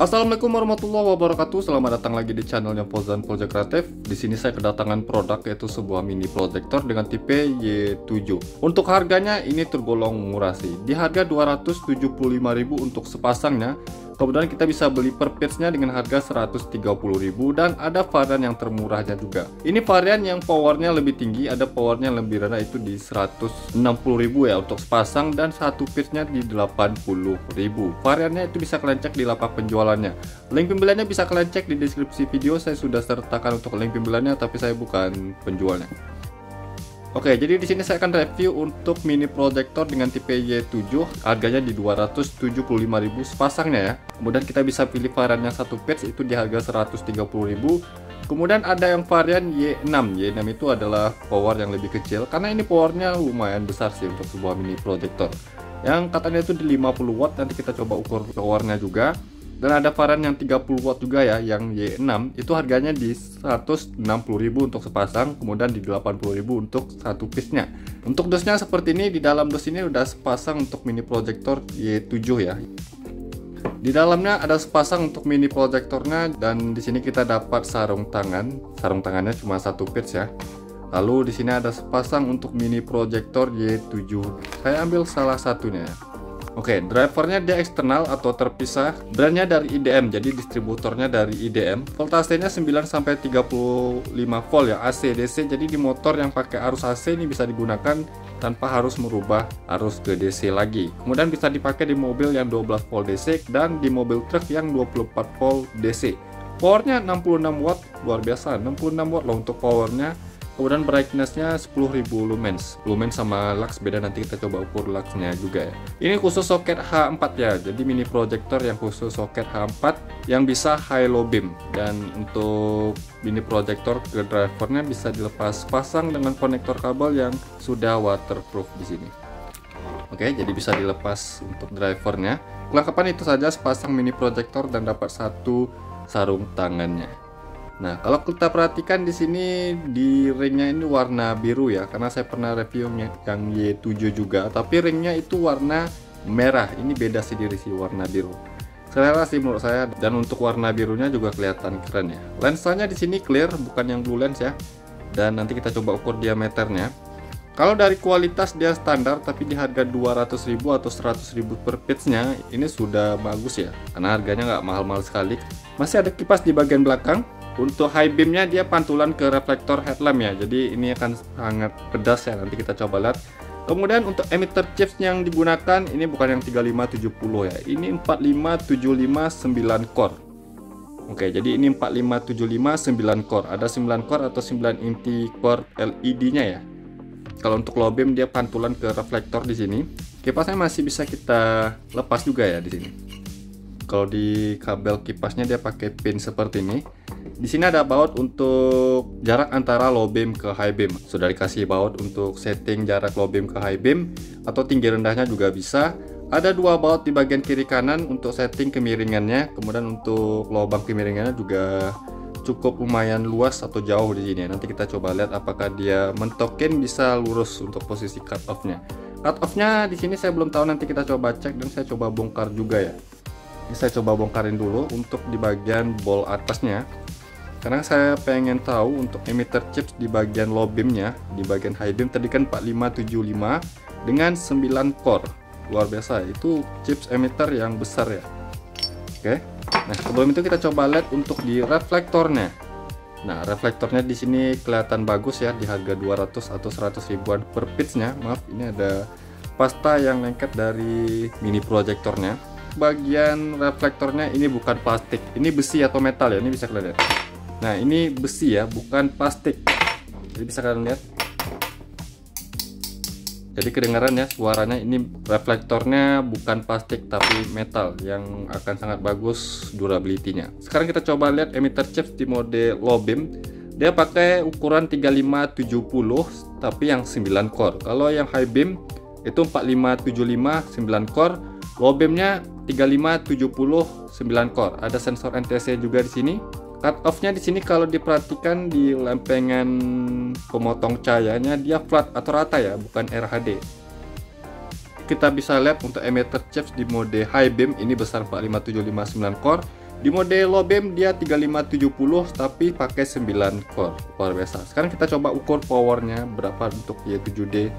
Assalamualaikum warahmatullahi wabarakatuh. Selamat datang lagi di channelnya Fauzan Project Kreatif. Di sini saya kedatangan produk yaitu sebuah mini projector dengan tipe Y7. Untuk harganya ini tergolong murah sih. Di harga 275.000 untuk sepasangnya. Kemudian kita bisa beli per piece-nya dengan harga 130.000 dan ada varian yang termurahnya juga. Ini varian yang powernya lebih tinggi, ada powernya lebih rendah itu di 160.000 ya untuk sepasang dan satu piece-nya di 80.000. Variannya itu bisa kalian cek di lapak penjualannya. Link pembeliannya bisa kalian cek di deskripsi video. Saya sudah sertakan untuk link pembeliannya tapi saya bukan penjualnya. Oke, jadi di sini saya akan review untuk mini projector dengan tipe Y7, harganya di 275.000 sepasangnya ya. Kemudian kita bisa pilih varian yang satu piece itu di harga 130.000. Kemudian ada yang varian Y6. Y6 itu adalah power yang lebih kecil karena ini powernya lumayan besar sih untuk sebuah mini projector. Yang katanya itu di 50 watt, nanti kita coba ukur powernya juga. Dan ada varian yang 30 watt juga ya, yang Y6 itu harganya di 160.000 untuk sepasang, kemudian di 80.000 untuk satu piece-nya. Untuk dosnya seperti ini, di dalam dos ini udah sepasang untuk mini projector Y7 ya. Di dalamnya ada sepasang untuk mini projectornya dan di sini kita dapat sarung tangan. Sarung tangannya cuma satu piece ya. Lalu di sini ada sepasang untuk mini projector Y7. Saya ambil salah satunya ya. Oke, drivernya dia eksternal atau terpisah. Brandnya dari IDM, jadi distributornya dari IDM. Voltasenya 9-35 volt ya, AC DC. Jadi di motor yang pakai arus AC ini bisa digunakan tanpa harus merubah arus ke DC lagi. Kemudian bisa dipakai di mobil yang 12 volt DC dan di mobil truk yang 24 volt DC. Powernya 66 watt, luar biasa. 66 watt loh untuk powernya. Kemudian brightnessnya 10.000 lumens. Lumens sama lux beda, nanti kita coba ukur luxnya juga ya. Ini khusus soket H4 ya, jadi mini projector yang khusus soket H4 yang bisa high low beam. Dan untuk mini projector ke drivernya bisa dilepas pasang dengan konektor kabel yang sudah waterproof di sini. Oke, jadi bisa dilepas untuk drivernya. Kelengkapan itu saja, sepasang mini projector dan dapat satu sarung tangannya. Nah, kalau kita perhatikan di sini di ringnya ini warna biru ya, karena saya pernah review yang Y7 juga, tapi ringnya itu warna merah. Ini beda sendiri sih warna biru. Selera sih menurut saya, dan untuk warna birunya juga kelihatan keren ya. Lensanya di sini clear, bukan yang blue lens ya. Dan nanti kita coba ukur diameternya. Kalau dari kualitas dia standar, tapi di harga 200.000 atau 100.000 per piece-nya ini sudah bagus ya, karena harganya nggak mahal-mahal sekali. Masih ada kipas di bagian belakang. Untuk high beamnya dia pantulan ke reflektor headlamp ya, jadi ini akan sangat pedas ya, nanti kita coba lihat. Kemudian untuk emitter chips yang digunakan ini bukan yang 3570 ya, ini 45759 core. Oke, jadi ini 45759 core, ada 9 core atau 9 inti core LED nya ya. Kalau untuk low beam dia pantulan ke reflektor di sini. Kipasnya masih bisa kita lepas juga ya di sini. Kalau di kabel kipasnya dia pakai pin seperti ini. Di sini ada baut untuk jarak antara low beam ke high beam. Sudah dikasih baut untuk setting jarak low beam ke high beam atau tinggi rendahnya juga bisa. Ada dua baut di bagian kiri kanan untuk setting kemiringannya. Kemudian untuk lubang kemiringannya juga cukup lumayan luas atau jauh di sini. Nanti kita coba lihat apakah dia mentokin bisa lurus untuk posisi cut off-nya. Cut off-nya di sini saya belum tahu, nanti kita coba cek dan saya coba bongkar juga ya. Ini saya coba bongkarin dulu untuk di bagian bol atasnya. Karena saya pengen tahu untuk emitter chips di bagian low beamnya, di bagian high beam tadi kan 4575 dengan 9 core. Luar biasa, itu chips emitter yang besar ya. Oke. Nah, sebelum itu kita coba lihat untuk di reflektornya. Nah, reflektornya di sini kelihatan bagus ya, di harga 200 atau 100 ribuan per piece-nya. Maaf, ini ada pasta yang lengket dari mini projectornya. Bagian reflektornya ini bukan plastik, ini besi atau metal ya, ini bisa kalian lihat. Nah, ini besi ya, bukan plastik. Jadi bisa kalian lihat. Jadi kedengaran ya suaranya, ini reflektornya bukan plastik tapi metal yang akan sangat bagus durability-nya. Sekarang kita coba lihat emitter chips di mode low beam. Dia pakai ukuran 3570 tapi yang 9 core. Kalau yang high beam itu 4575 9 core. Low beamnya 3570 9 core. Ada sensor NTSC juga di sini. Cut off-nya di sini kalau diperhatikan di lempengan pemotong cahayanya dia flat atau rata ya, bukan RHD. Kita bisa lihat untuk emitter chips di mode high beam ini besar 45759 core. Di mode low beam dia 3570 tapi pakai 9 core, luar biasa. Sekarang kita coba ukur powernya berapa untuk Y7D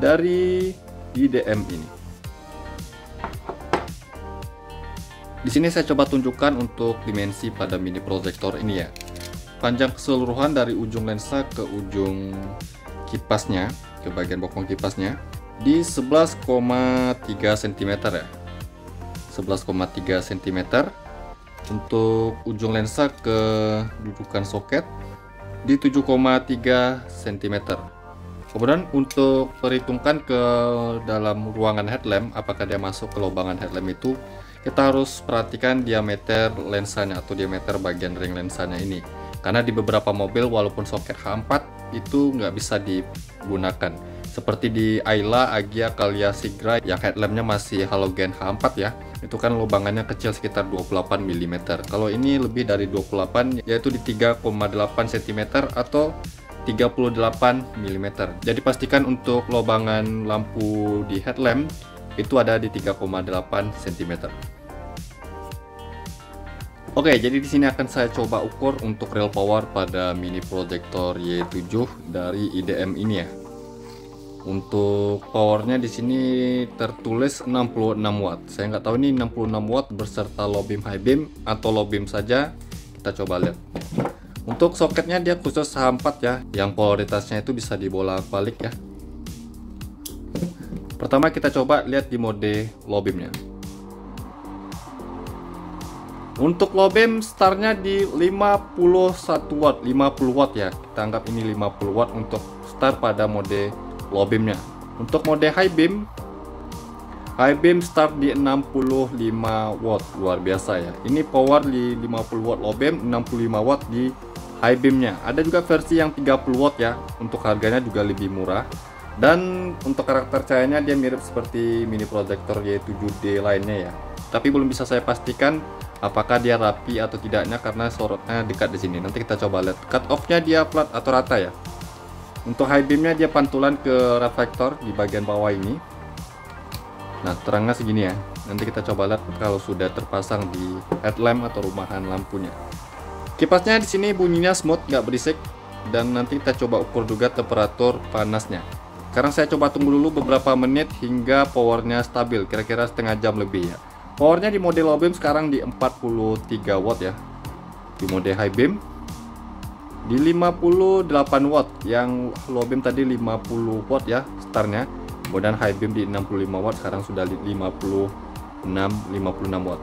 dari IDM ini. Di sini saya coba tunjukkan untuk dimensi pada mini proyektor ini ya. Panjang keseluruhan dari ujung lensa ke ujung kipasnya, ke bagian bokong kipasnya di 11,3 cm ya. 11,3 cm. Untuk ujung lensa ke dudukan soket di 7,3 cm. Kemudian untuk perhitungkan ke dalam ruangan headlamp, apakah dia masuk ke lubangan headlamp itu, kita harus perhatikan diameter lensanya atau diameter bagian ring lensanya ini. Karena di beberapa mobil walaupun soket H4 itu nggak bisa digunakan. Seperti di Ayla, Agya, Calya, Sigra yang headlampnya masih halogen H4 ya, itu kan lubangannya kecil sekitar 28 mm. Kalau ini lebih dari 28, yaitu di 3,8 cm atau 38 mm. Jadi pastikan untuk lubangan lampu di headlamp itu ada di 3,8 cm. Oke, jadi di sini akan saya coba ukur untuk real power pada mini proyektor Y7 dari IDM ini ya. Untuk powernya di sini tertulis 66 watt. Saya nggak tahu ini 66 watt beserta low beam, high beam atau low beam saja. Kita coba lihat. Untuk soketnya dia khusus H4 ya, yang polaritasnya itu bisa dibolak-balik ya. Pertama kita coba lihat di mode low beamnya. Untuk low beam startnya di 51 watt, 50 watt ya. Kita anggap ini 50 watt untuk start pada mode low beamnya. Untuk mode high beam start di 65 watt, luar biasa ya. Ini power di 50 watt low beam, 65 watt di high beamnya. Ada juga versi yang 30 watt ya, untuk harganya juga lebih murah. Dan untuk karakter cahayanya dia mirip seperti mini proyektor Y7D lainnya ya. Tapi belum bisa saya pastikan apakah dia rapi atau tidaknya karena sorotnya dekat di sini. Nanti kita coba lihat. Cut off-nya dia flat atau rata ya. Untuk high beam-nya dia pantulan ke reflektor di bagian bawah ini. Nah, terangnya segini ya. Nanti kita coba lihat kalau sudah terpasang di headlamp atau rumahan lampunya. Kipasnya di sini bunyinya smooth, nggak berisik. Dan nanti kita coba ukur juga temperatur panasnya. Sekarang saya coba tunggu dulu beberapa menit hingga powernya stabil, kira-kira setengah jam lebih ya. Powernya di mode low beam sekarang di 43 watt ya. Di mode high beam di 58 watt, yang low beam tadi 50 watt ya startnya. Kemudian high beam di 65 watt, sekarang sudah 56 watt.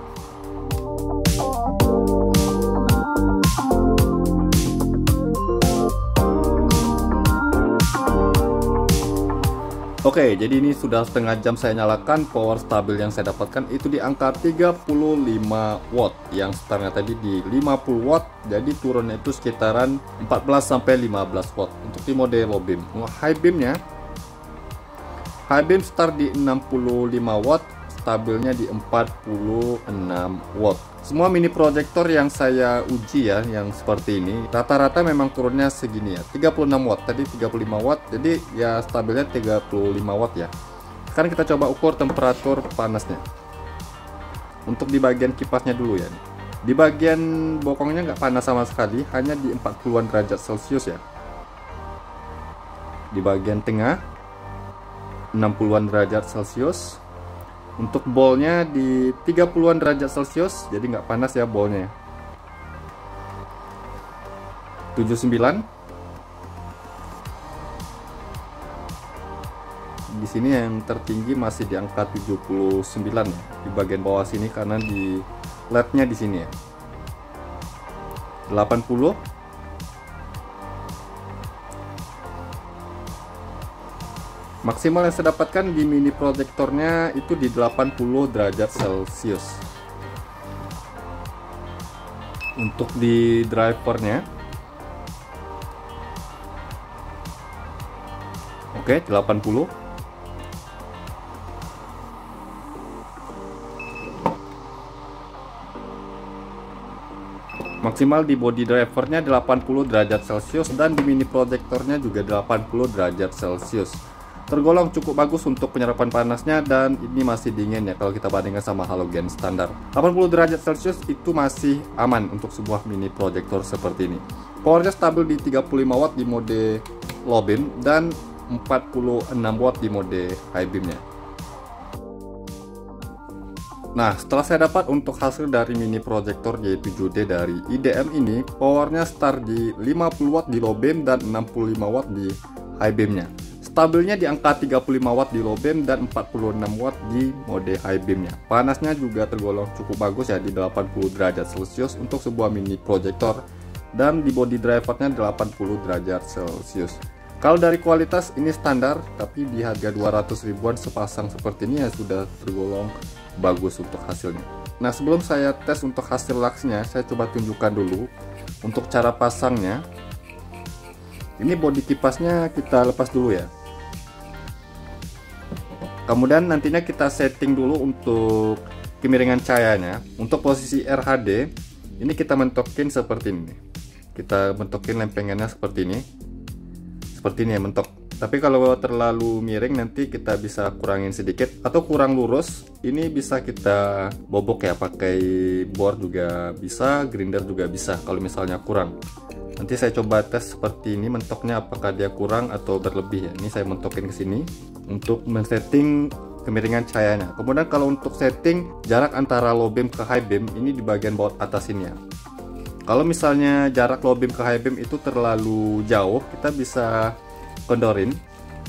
Oke, jadi ini sudah setengah jam saya nyalakan. Power stabil yang saya dapatkan itu di angka 35 watt. Yang startnya tadi di 50 watt, jadi turunnya itu sekitaran 14 sampai 15 watt untuk di mode low beam. High beamnya, high beam start di 65 watt, stabilnya di 46 watt. Semua mini proyektor yang saya uji ya, yang seperti ini, rata-rata memang turunnya segini ya, 36 watt, tadi 35 watt, jadi ya stabilnya 35 watt ya. Sekarang kita coba ukur temperatur panasnya. Untuk di bagian kipasnya dulu ya. Di bagian bokongnya nggak panas sama sekali, hanya di 40-an derajat Celcius ya. Di bagian tengah, 60-an derajat Celcius. Untuk bolnya di 30-an derajat Celcius, jadi nggak panas ya bolnya. 79. Di sini yang tertinggi masih di angka 79 ya, di bagian bawah sini karena di LED-nya di sini ya. 80. Maksimal yang saya dapatkan di mini proyektornya itu di 80 derajat Celcius. Untuk di drivernya, oke, 80. Maksimal di body drivernya 80 derajat Celcius dan di mini proyektornya juga 80 derajat Celcius. tergolong cukup bagus untuk penyerapan panasnya, dan ini masih dingin ya kalau kita bandingkan sama halogen standar. 80 derajat Celcius itu masih aman untuk sebuah mini proyektor seperti ini. Powernya stabil di 35 watt di mode low beam dan 46 watt di mode high beamnya. Nah, setelah saya dapat untuk hasil dari mini proyektor Y7D dari IDM ini, powernya start di 50 watt di low beam dan 65 watt di high beamnya. Stabilnya di angka 35 watt di low beam dan 46 watt di mode high beamnya. Panasnya juga tergolong cukup bagus ya, di 80 derajat Celcius untuk sebuah mini proyektor, dan di body drivernya 80 derajat Celcius. Kalau dari kualitas ini standar, tapi di harga 200 ribuan sepasang seperti ini ya sudah tergolong bagus untuk hasilnya. Nah, sebelum saya tes untuk hasil luxnya, saya coba tunjukkan dulu untuk cara pasangnya. Ini bodi kipasnya kita lepas dulu ya. Kemudian nantinya kita setting dulu untuk kemiringan cahayanya. Untuk posisi RHD, ini kita mentokin seperti ini. Kita mentokin lempengannya seperti ini. Seperti ini ya, mentok. Tapi kalau terlalu miring nanti kita bisa kurangin sedikit, atau kurang lurus ini bisa kita bobok ya, pakai board juga bisa, grinder juga bisa kalau misalnya kurang. Nanti saya coba tes seperti ini mentoknya, apakah dia kurang atau berlebih ya. Ini saya mentokin ke sini untuk men-setting kemiringan cahayanya. Kemudian kalau untuk setting jarak antara low beam ke high beam, ini di bagian baut atas ini ya. Kalau misalnya jarak low beam ke high beam itu terlalu jauh, kita bisa kendorin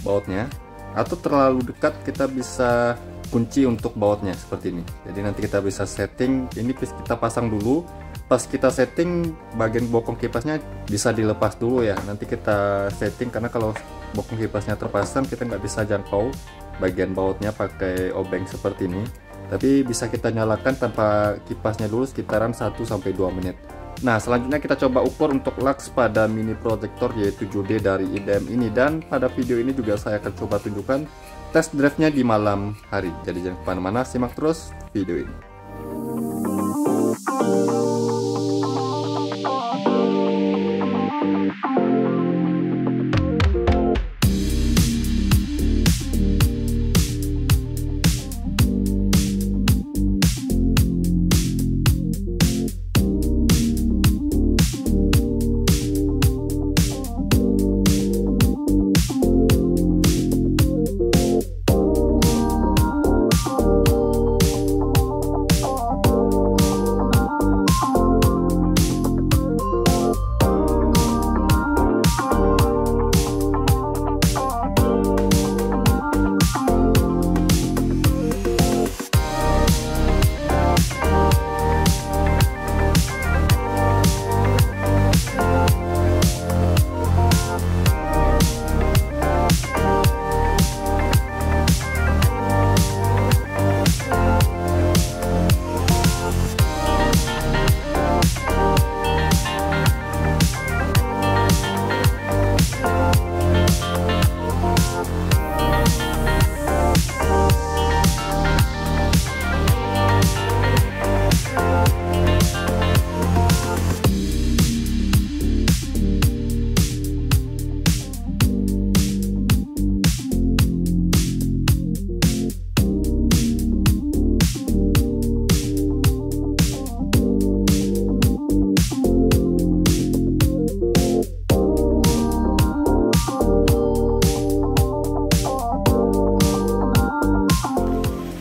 bautnya, atau terlalu dekat kita bisa kunci untuk bautnya seperti ini. Jadi nanti kita bisa setting, ini kita pasang dulu. Pas kita setting, bagian bokong kipasnya bisa dilepas dulu ya. Nanti kita setting, karena kalau bokong kipasnya terpasang kita nggak bisa jangkau bagian bautnya pakai obeng seperti ini. Tapi bisa kita nyalakan tanpa kipasnya dulu sekitaran 1-2 menit. Nah, selanjutnya kita coba ukur untuk lux pada mini proyektor Y7D dari IDM ini, dan pada video ini juga saya akan coba tunjukkan test drive-nya di malam hari. Jadi jangan kemana-mana, simak terus video ini.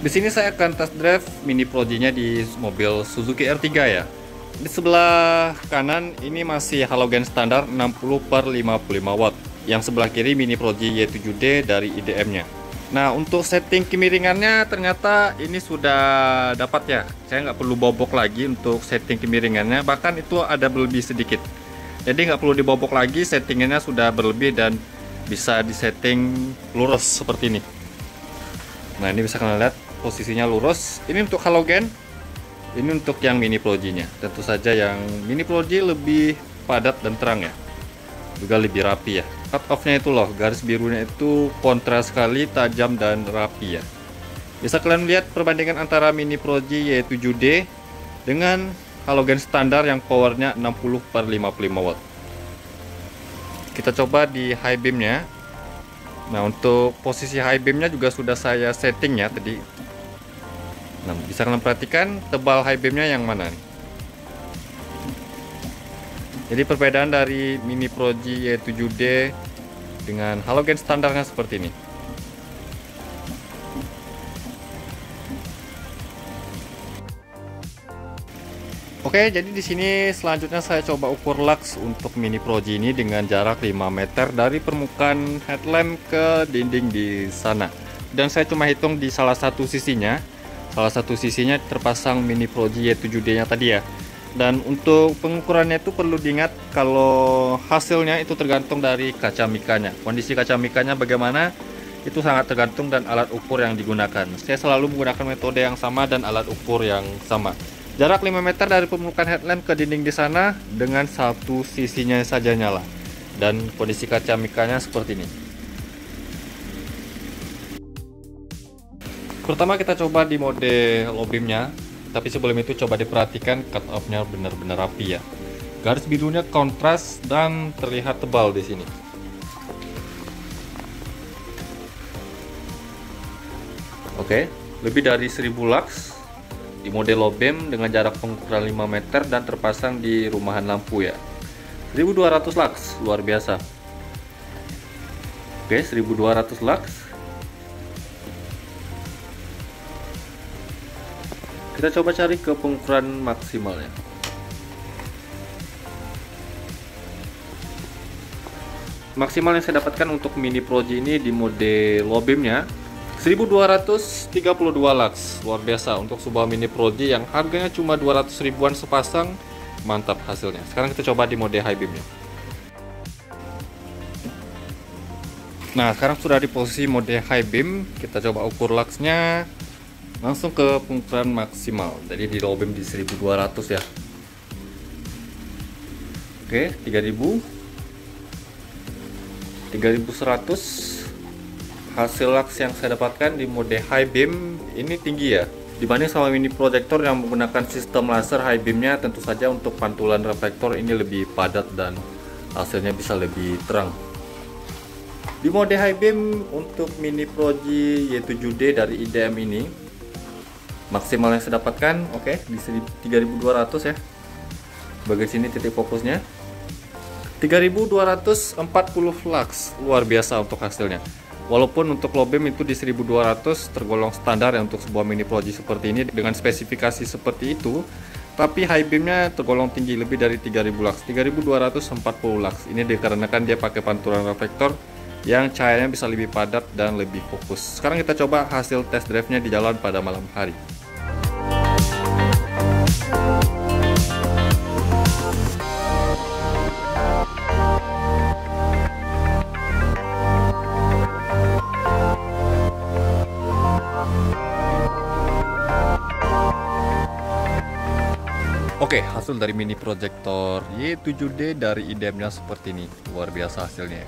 Di sini saya akan test drive mini Proji-nya di mobil Suzuki R3 ya. Di sebelah kanan ini masih halogen standar 60/55 watt. Yang sebelah kiri mini Proji Y7D dari IDM-nya. Nah, untuk setting kemiringannya ternyata ini sudah dapat ya. Saya nggak perlu bobok lagi untuk setting kemiringannya, bahkan itu ada berlebih sedikit. Jadi nggak perlu dibobok lagi, settingannya sudah berlebih dan bisa disetting lurus seperti ini. Nah, ini bisa kalian lihat posisinya lurus. Ini untuk halogen, ini untuk yang mini Proji-nya. Tentu saja yang mini Proji lebih padat dan terang ya, juga lebih rapi ya. Cut off-nya itu loh, garis birunya itu kontras sekali, tajam dan rapi ya. Bisa kalian lihat perbandingan antara mini Proji Y7D dengan halogen standar yang powernya 60/55 watt. Kita coba di high beam-nya. Nah, untuk posisi high beamnya juga sudah saya setting ya tadi. Nah, bisa kalian perhatikan tebal high beamnya yang mana nih. Jadi perbedaan dari Mini Pro G Y7D dengan halogen standarnya seperti ini. Oke, jadi di sini selanjutnya saya coba ukur lux untuk Mini Pro G ini dengan jarak 5 meter dari permukaan headlamp ke dinding di sana. Dan saya cuma hitung di salah satu sisinya. Salah satu sisinya terpasang Mini Pro G Y7D-nya tadi ya. Dan untuk pengukurannya itu perlu diingat kalau hasilnya itu tergantung dari kaca mikanya. Kondisi kaca mikanya bagaimana itu sangat tergantung dan alat ukur yang digunakan. Saya selalu menggunakan metode yang sama dan alat ukur yang sama. Jarak 5 meter dari permukaan headlamp ke dinding di sana dengan satu sisinya saja nyala. Dan kondisi kaca mikanya seperti ini. Pertama kita coba di mode low beamnya. Tapi sebelum itu coba diperhatikan cut off-nya benar-benar rapi ya. Garis birunya kontras dan terlihat tebal di sini. Oke, lebih dari 1000 lux di mode low beam dengan jarak pengukuran 5 meter dan terpasang di rumahan lampu ya. 1200 lux, luar biasa. Oke, 1200 lux. Kita coba cari ke pengukuran maksimalnya. Maksimal yang saya dapatkan untuk Mini Pro G ini di mode low beamnya 1232 lux, luar biasa untuk sebuah Mini Pro G yang harganya cuma 200 ribuan sepasang. Mantap hasilnya. Sekarang kita coba di mode high beamnya. Nah, sekarang sudah di posisi mode high beam, kita coba ukur luxnya. Langsung ke pengukuran maksimal. Jadi di low beam di 1200 ya. Oke, 3000, 3100. Hasil lux yang saya dapatkan di mode high beam ini tinggi ya. Dibanding sama mini proyektor yang menggunakan sistem laser high beamnya, tentu saja untuk pantulan reflektor ini lebih padat dan hasilnya bisa lebih terang. Di mode high beam untuk Mini Pro G Y7D dari IDM ini, maksimal yang saya dapatkan oke di 3200 ya. Bagian sini titik fokusnya 3240 lux, luar biasa untuk hasilnya. Walaupun untuk low beam itu di 1200 tergolong standar ya untuk sebuah Mini Pro G seperti ini dengan spesifikasi seperti itu, tapi high beamnya tergolong tinggi lebih dari 3000 lux, 3240 lux. Ini dikarenakan dia pakai pantulan reflektor yang cahayanya bisa lebih padat dan lebih fokus. Sekarang kita coba hasil test drive-nya di jalan pada malam hari. Oke, hasil dari mini proyektor Y7D dari IDM-nya seperti ini. Luar biasa hasilnya.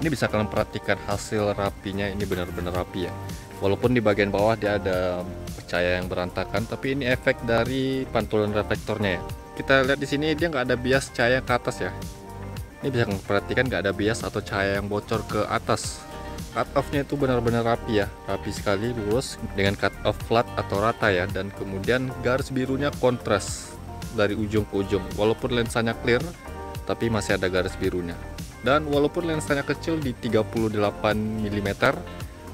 Ini bisa kalian perhatikan hasil rapinya, ini benar-benar rapi ya. Walaupun di bagian bawah dia ada cahaya yang berantakan, tapi ini efek dari pantulan reflektornya ya. Kita lihat di sini dia nggak ada bias cahaya ke atas ya. Ini bisa kalian perhatikan nggak ada bias atau cahaya yang bocor ke atas. Cut off-nya itu benar-benar rapi ya, rapi sekali, lurus dengan cut off flat atau rata ya. Dan kemudian garis birunya kontras dari ujung ke ujung, walaupun lensanya clear tapi masih ada garis birunya. Dan walaupun lensanya kecil di 38 mm,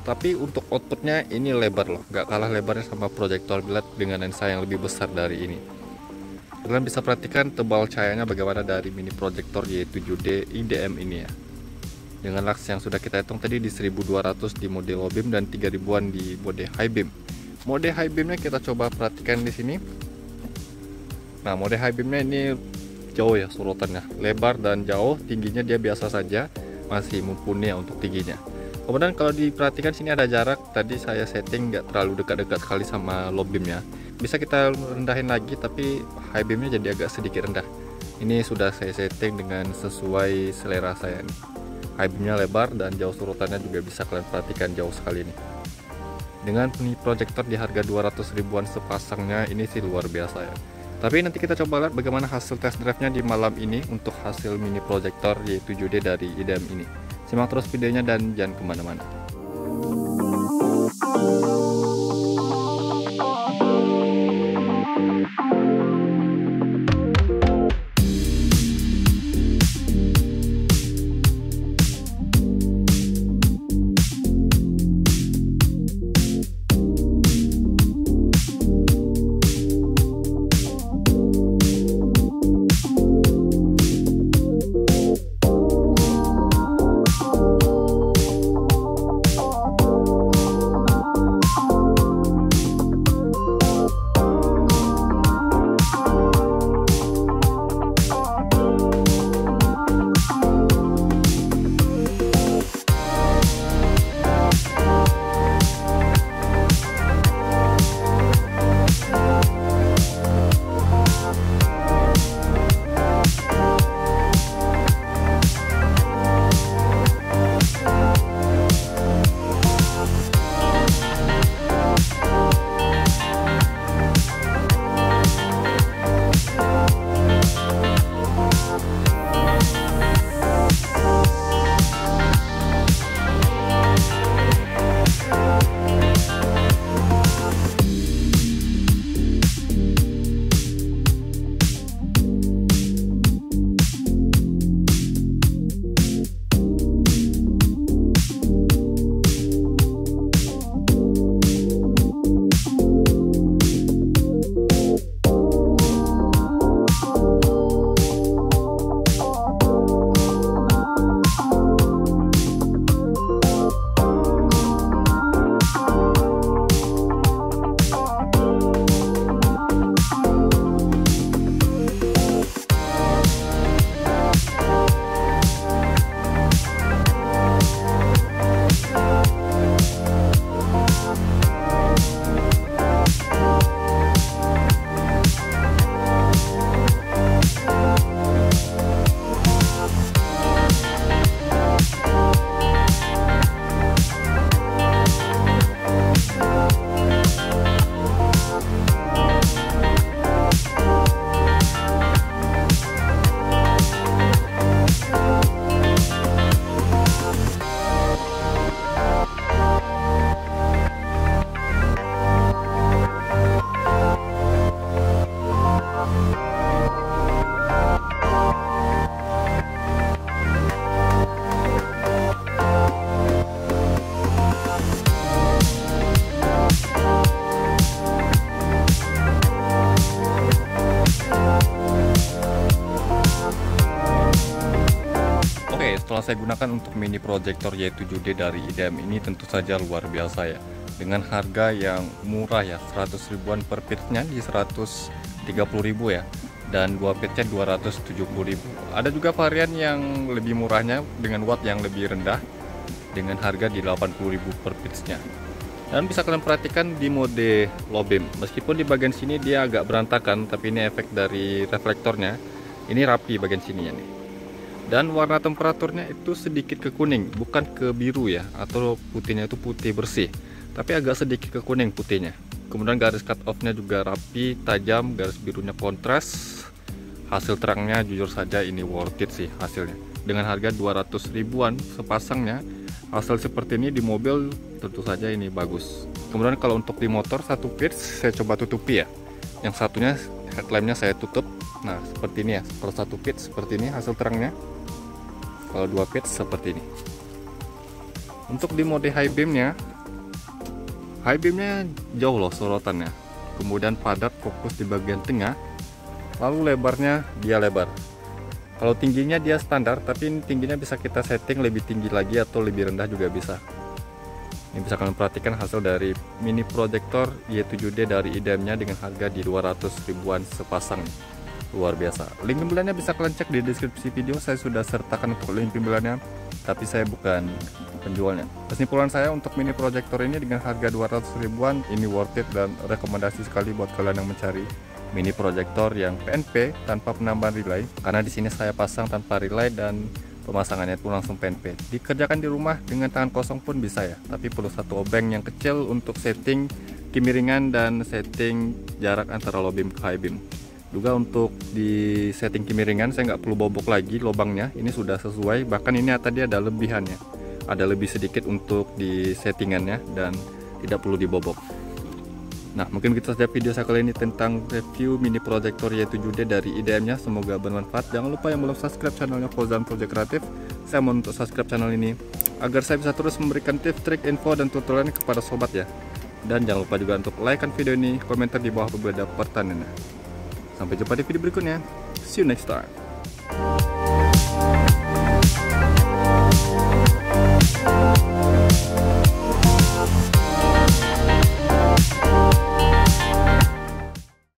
tapi untuk outputnya ini lebar loh, nggak kalah lebarnya sama proyektor LED dengan lensa yang lebih besar dari ini. Kalian bisa perhatikan tebal cahayanya bagaimana dari mini proyektor Y7D IDM ini ya. Dengan lux yang sudah kita hitung tadi di 1200 di mode low beam dan 3000-an di mode high beam. Mode high beamnya kita coba perhatikan di sini. Nah, mode high beamnya ini jauh ya sorotannya, lebar dan jauh, tingginya dia biasa saja, masih mumpuni ya untuk tingginya. Kemudian kalau diperhatikan sini ada jarak, tadi saya setting nggak terlalu dekat-dekat sekali sama low beamnya. Bisa kita rendahin lagi, tapi high beamnya jadi agak sedikit rendah. Ini sudah saya setting dengan sesuai selera saya nih. High beamnya lebar dan jauh sorotannya juga bisa kalian perhatikan jauh sekali nih. Dengan mini proyektor di harga 200 ribuan sepasangnya ini sih luar biasa ya. Tapi nanti kita coba lihat bagaimana hasil test drive-nya di malam ini untuk hasil mini proyektor Y7D dari IDM ini. Simak terus videonya dan jangan kemana-mana. Setelah saya gunakan untuk mini proyektor Y7D dari IDM ini tentu saja luar biasa ya, dengan harga yang murah ya, 100 ribuan per piece-nya di 130 ribu ya, dan 2 piece-nya 270 ribu. Ada juga varian yang lebih murahnya dengan watt yang lebih rendah dengan harga di 80 ribu per piece-nya. Dan bisa kalian perhatikan di mode low beam, meskipun di bagian sini dia agak berantakan, tapi ini efek dari reflektornya. Ini rapi bagian sininya nih. Dan warna temperaturnya itu sedikit ke kuning, bukan ke biru ya, atau putihnya itu putih bersih, tapi agak sedikit ke kuning putihnya. Kemudian garis cut off-nya juga rapi, tajam, garis birunya kontras. Hasil terangnya jujur saja ini worth it sih hasilnya. Dengan harga 200 ribuan sepasangnya, hasil seperti ini di mobil tentu saja ini bagus. Kemudian kalau untuk di motor satu piece saya coba tutupi ya. Yang satunya headlampnya saya tutup. Nah seperti ini ya, kalau satu piece seperti ini hasil terangnya. Kalau 2 piece seperti ini. Untuk di mode high beamnya jauh loh sorotannya, kemudian padat fokus di bagian tengah, lalu lebarnya dia lebar. Kalau tingginya dia standar, tapi tingginya bisa kita setting lebih tinggi lagi atau lebih rendah juga bisa. Ini bisa kalian perhatikan hasil dari mini proyektor Y7D dari IDM-nya dengan harga di 200 ribuan sepasang. Luar biasa. Link pembeliannya bisa kalian cek di deskripsi video. Saya sudah sertakan untuk link pembeliannya, tapi saya bukan penjualnya. Kesimpulan saya untuk mini proyektor ini dengan harga 200 ribuan ini worth it dan rekomendasi sekali buat kalian yang mencari mini proyektor yang PNP tanpa penambahan relay, karena di sini saya pasang tanpa relay dan pemasangannya itu langsung PNP. Dikerjakan di rumah dengan tangan kosong pun bisa ya, tapi perlu satu obeng yang kecil untuk setting kemiringan dan setting jarak antara low beam ke high beam. Juga untuk di setting kemiringan saya nggak perlu bobok lagi lubangnya, ini sudah sesuai. Bahkan ini tadi ada lebihannya, ada lebih sedikit untuk di settingannya dan tidak perlu dibobok. Nah, mungkin kita saja video saya kali ini tentang review mini proyektor Y7D dari IDM-nya. Semoga bermanfaat. Jangan lupa yang belum subscribe channelnya Fauzan Project Kreatif, saya mohon untuk subscribe channel ini agar saya bisa terus memberikan tips, trik, info, dan tutorial kepada sobat ya. Dan jangan lupa juga untuk like video ini, komentar di bawah apabila ada pertanyaan. Sampai jumpa di video berikutnya. See you next time.